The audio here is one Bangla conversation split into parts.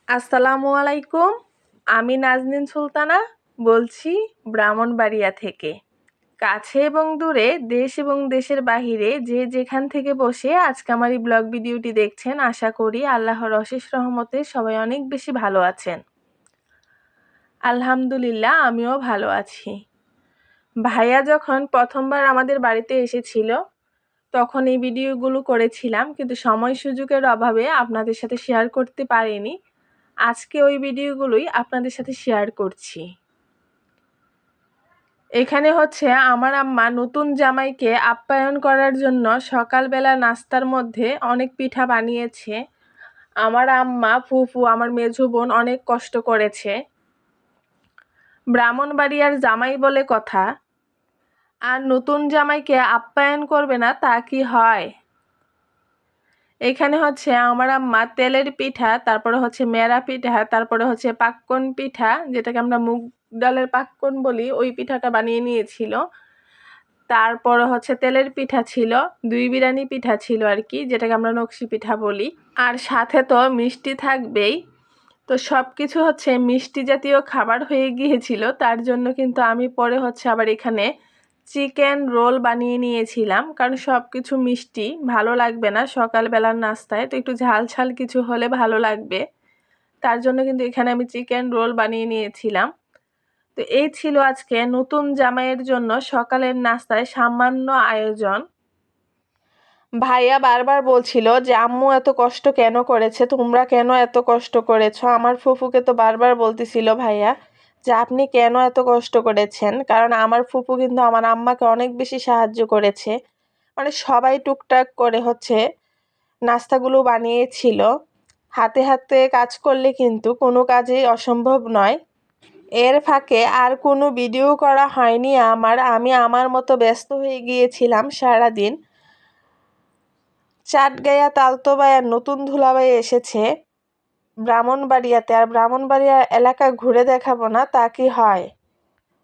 আসসালামু আলাইকুম। আমি নাজনীন সুলতানা বলছি ব্রাহ্মণবাড়িয়া থেকে। কাছে এবং দূরে, দেশ এবং দেশের বাহিরে যে যেখান থেকে বসে আজকে আমার এই ব্লগ ভিডিওটি দেখছেন, আশা করি আল্লাহর অশেষ রহমতে সবাই অনেক বেশি ভালো আছেন। আলহামদুলিল্লাহ, আমিও ভালো আছি। ভাইয়া যখন প্রথমবার আমাদের বাড়িতে এসেছিল তখন এই ভিডিওগুলো করেছিলাম, কিন্তু সময় সুযোগের অভাবে আপনাদের সাথে শেয়ার করতে পারিনি। আজকে ওই ভিডিওগুলোই আপনাদের সাথে শেয়ার করছি। এখানে হচ্ছে আমার আম্মা নতুন জামাইকে আপ্যায়ন করার জন্য সকালবেলা নাস্তার মধ্যে অনেক পিঠা বানিয়েছে। আমার আম্মা, ফুফু, আমার মেঝো বোন অনেক কষ্ট করেছে। ব্রাহ্মণবাড়িয়ার জামাই বলে কথা, আর নতুন জামাইকে আপ্যায়ন করবে না তা কি হয়? এখানে হচ্ছে আমার আম্মা তেলের পিঠা, তারপরে হচ্ছে মেরা পিঠা, তারপরে হচ্ছে পাক্কন পিঠা, যেটাকে আমরা মুগ ডালের পাক্কন বলি, ওই পিঠাটা বানিয়ে নিয়েছিল। তারপরে হচ্ছে তেলের পিঠা ছিল, দুই বিরানি পিঠা ছিল আর কি, যেটাকে আমরা নকশি পিঠা বলি। আর সাথে তো মিষ্টি থাকবেই। তো সব কিছু হচ্ছে মিষ্টি জাতীয় খাবার হয়ে গিয়েছিল, তার জন্য কিন্তু আমি পরে হচ্ছে আবার এখানে চিকেন রোল বানিয়ে নিয়েছিলাম, কারণ সব কিছু মিষ্টি ভালো লাগবে না সকালবেলার নাস্তায়, তো একটু ঝাল ঝাল কিছু হলে ভালো লাগবে। তার জন্য কিন্তু এখানে আমি চিকেন রোল বানিয়ে নিয়েছিলাম। তো এই ছিল আজকে নতুন জামাইয়ের জন্য সকালের নাস্তায় সামান্য আয়োজন। ভাইয়া বারবার বলছিল যে আম্মু এত কষ্ট কেন করেছে, তোমরা কেন এত কষ্ট করেছো। আমার ফুফুকে তো বারবার বলতেছিল ভাইয়া যে আপনি কেন এত কষ্ট করেছেন, কারণ আমার ফুফু কিন্তু আমার আম্মাকে অনেক বেশি সাহায্য করেছে। মানে সবাই টুকটাক করে হচ্ছে নাস্তাগুলো বানিয়েছিল। হাতে হাতে কাজ করলে কিন্তু কোনো কাজেই অসম্ভব নয়। এর ফাঁকে আর কোনো ভিডিও করা হয়নি আমি আমার মতো ব্যস্ত হয়ে গিয়েছিলাম সারাদিন। চাটগাঁয়া তালতোবায়ার নতুন ধুলাবাই এসেছে ব্রাহ্মণবাড়িয়াতে, আর ব্রাহ্মণবাড়িয়া এলাকা ঘুরে দেখাবো না তা কি হয়?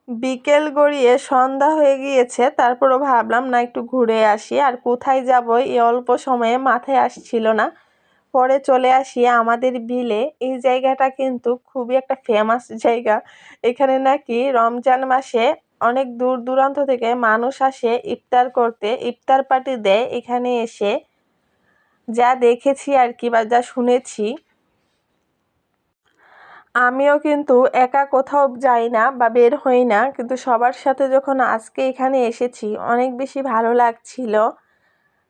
বিকেল গড়িয়ে সন্ধ্যা হয়ে গিয়েছে, তারপরও ভাবলাম না একটু ঘুরে আসি। আর কোথায় যাব এই অল্প সময়ে মাথায় আসছিল না। পরে চলে আসি আমাদের বিলে। এই জায়গাটা কিন্তু খুবই একটা ফেমাস জায়গা। এখানে নাকি রমজান মাসে অনেক দূর দূরান্ত থেকে মানুষ আসে ইফতার করতে, ইফতার পার্টি দেয় এখানে এসে। যা দেখেছি আর কি, বা যা শুনেছি। আমিও কিন্তু একা কোথাও যাই না বা বের হই না, কিন্তু সবার সাথে যখন আজকে এখানে এসেছি অনেক বেশি ভালো লাগছিল।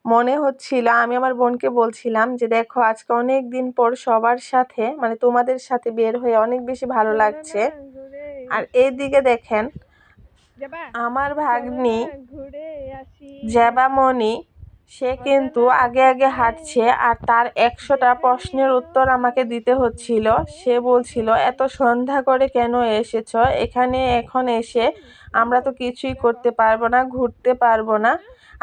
মনে হচ্ছিল, আমি আমার বোনকে বলছিলাম যে দেখো আজকে অনেক দিন পর সবার সাথে, মানে তোমাদের সাথে বের হয়ে অনেক বেশি ভালো লাগছে। আর এইদিকে দেখেন আমার ভাগ্নি জেবামণি, সে কিন্তু আগে আগে হাঁটছে, আর তার 100টা প্রশ্নের উত্তর আমাকে দিতে হচ্ছিল। সে বলছিল এত সন্ধ্যা করে কেন এসেছ এখানে, এখন এসে আমরা তো কিছুই করতে পারবো না, ঘুরতে পারবো না।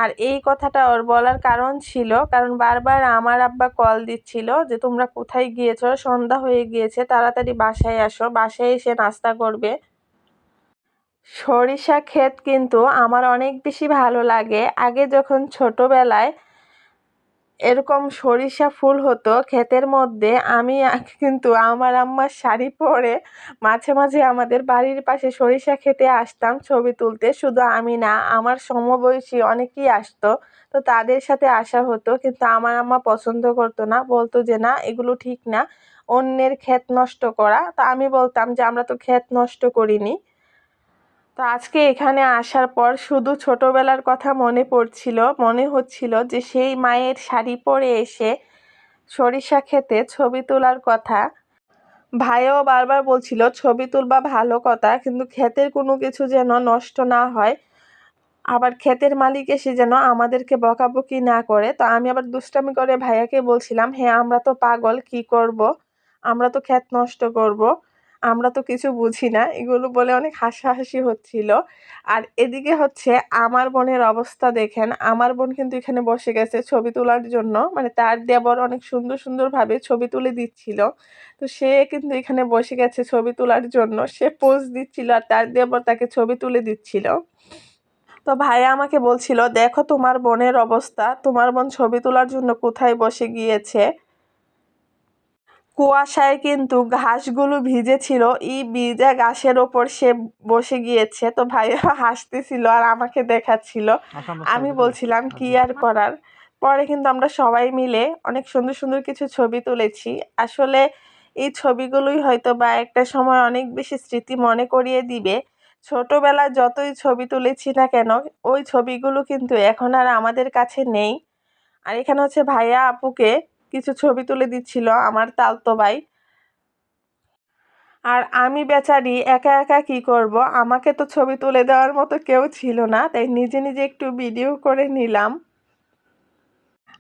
আর এই কথাটা ওর বলার কারণ ছিল, কারণ বারবার আমার আব্বা কল দিচ্ছিল যে তোমরা কোথায় গিয়েছো, সন্ধ্যা হয়ে গিয়েছে, তাড়াতাড়ি বাসায় আসো, বাসায় এসে নাস্তা করবে। সরিষা ক্ষেত কিন্তু আমার অনেক বেশি ভালো লাগে। আগে যখন ছোটবেলায় এরকম সরিষা ফুল হতো ক্ষেতের মধ্যে, আমি কিন্তু আমার আম্মার শাড়ি পরে মাঝে মাঝে আমাদের বাড়ির পাশে সরিষা ক্ষেতে আসতাম ছবি তুলতে। শুধু আমি না, আমার সমবয়সী অনেকেই আসতো। তো তাদের সাথে আসা হতো, কিন্তু আমার আম্মা পছন্দ করতো না, বলতো যে না এগুলো ঠিক না, অন্যের ক্ষেত নষ্ট করা। তো আমি বলতাম যে আমরা তো ক্ষেত নষ্ট করিনি। তো আজকে এখানে আসার পর শুধু ছোটবেলার কথা মনে পড়ছিল, মনে হচ্ছিল যে সেই মায়ের শাড়ি পরে এসে সরিষা ক্ষেতে ছবি তোলার কথা। ভাইও বারবার বলছিল ছবি তুলবা ভালো কথা, কিন্তু ক্ষেতের কোনো কিছু যেন নষ্ট না হয়, আবার ক্ষেতের মালিক এসে যেন আমাদেরকে বকাবকি না করে। তো আমি আবার দুষ্টামি করে ভাইয়াকে বলছিলাম হ্যাঁ আমরা তো পাগল, কি করব, আমরা তো ক্ষেত নষ্ট করব, আমরা তো কিছু বুঝি না, এগুলো বলে অনেক হাসাহাসি হচ্ছিল। আর এদিকে হচ্ছে আমার বোনের অবস্থা দেখেন। আমার বোন কিন্তু এখানে বসে গেছে ছবি তোলার জন্য, মানে তার দেবর অনেক সুন্দর সুন্দরভাবে ছবি তুলে দিচ্ছিল। তো সে কিন্তু এখানে বসে গেছে ছবি তোলার জন্য, সে পোজ দিচ্ছিল আর তার দেবর তাকে ছবি তুলে দিচ্ছিল। তো ভাইয়া আমাকে বলছিল দেখো তোমার বোনের অবস্থা, তোমার বোন ছবি তোলার জন্য কোথায় বসে গিয়েছে। কুয়াশায় কিন্তু ঘাসগুলো ভিজেছিল, এই ভিজা ঘাসের ওপর সে বসে গিয়েছে। তো ভাইয়া হাসতেছিল আর আমাকে দেখাচ্ছিল। আমি বলছিলাম কি আর করার। পরে কিন্তু আমরা সবাই মিলে অনেক সুন্দর সুন্দর কিছু ছবি তুলেছি। আসলে এই ছবিগুলোই হয়তো বা একটা সময় অনেক বেশি স্মৃতি মনে করিয়ে দিবে। ছোটবেলায় যতই ছবি তুলেছি না কেন, ওই ছবিগুলো কিন্তু এখন আর আমাদের কাছে নেই। আর এখানে হচ্ছে ভাইয়া আপুকে কিছু ছবি তুলে দিচ্ছিল, আমার তালতো ভাই। আর আমি বেচারি একা একা কি করব, আমাকে তো ছবি তুলে দেওয়ার মতো কেউ ছিল না, তাই নিজে নিজে একটু ভিডিও করে নিলাম।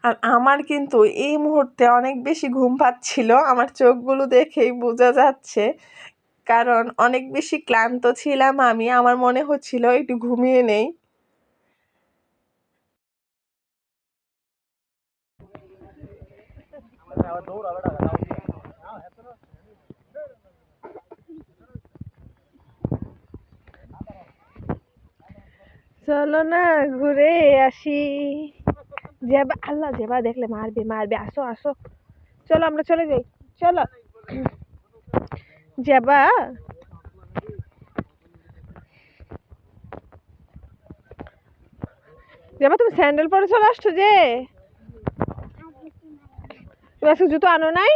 আর আমার কিন্তু এই মুহূর্তে অনেক বেশি ঘুম পাচ্ছিল, আমার চোখগুলো দেখেই বোঝা যাচ্ছে, কারণ অনেক বেশি ক্লান্ত ছিলাম আমি। আমার মনে হচ্ছিল একটু ঘুমিয়ে নেই। চলো না ঘুরে আসি। জেবা, আল্লাহ জেবা দেখলে মারবে মারবে, আসো আসো, চলো আমরা চলে যাই, চলো। জেবা, জেবা তুমি স্যান্ডেল পরে চলে আসছো যে? তুমি আজকে জুতো আনো নাই?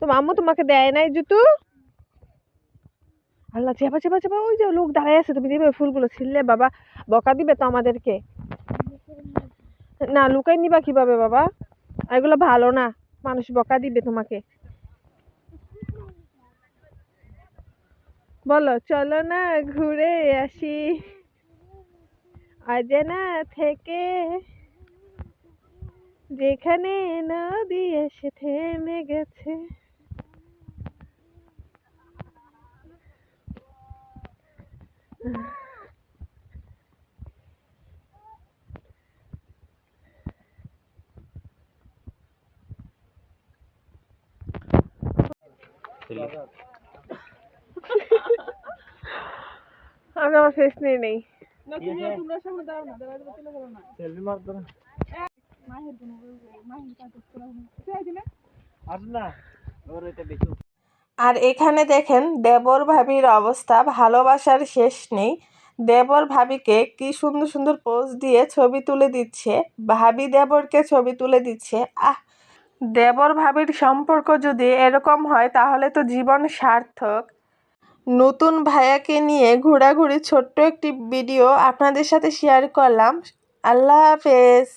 তোমার আম্মু তোমাকে দেয় নাই জুতো? আল্লাহ, চেপা চেপা চেপা, ওই যে লোক দাঁড়ায় আছে, তুমি যেভাবে ফুলগুলো ছিললে বাবা, বকা দিবে তো আমাদেরকে। না লুকাই নিবা কিভাবে বাবা, এগুলো ভালো না, মানুষ বকা দিবে তোমাকে। বলো চলো না ঘুরে আসি অজানা থেকে, যেখানে নদী এসে থেমে গেছে। আমি আমার ফেস নিয়ে নেই। আর এখানে দেখেন দেবর ভাবির অবস্থা, ভালোবাসার শেষ নেই। দেবর ভাবিকে কি সুন্দর সুন্দর পোজ দিয়ে ছবি তুলে দিচ্ছে, ভাবি দেবরকে ছবি তুলে দিচ্ছে। আহ, দেবর ভাবির সম্পর্ক যদি এরকম হয় তাহলে তো জীবন সার্থক। নতুন ভাইয়াকে নিয়ে ঘোরাঘুরি ছোট্ট একটি ভিডিও আপনাদের সাথে শেয়ার করলাম। আল্লাহ হাফেজ।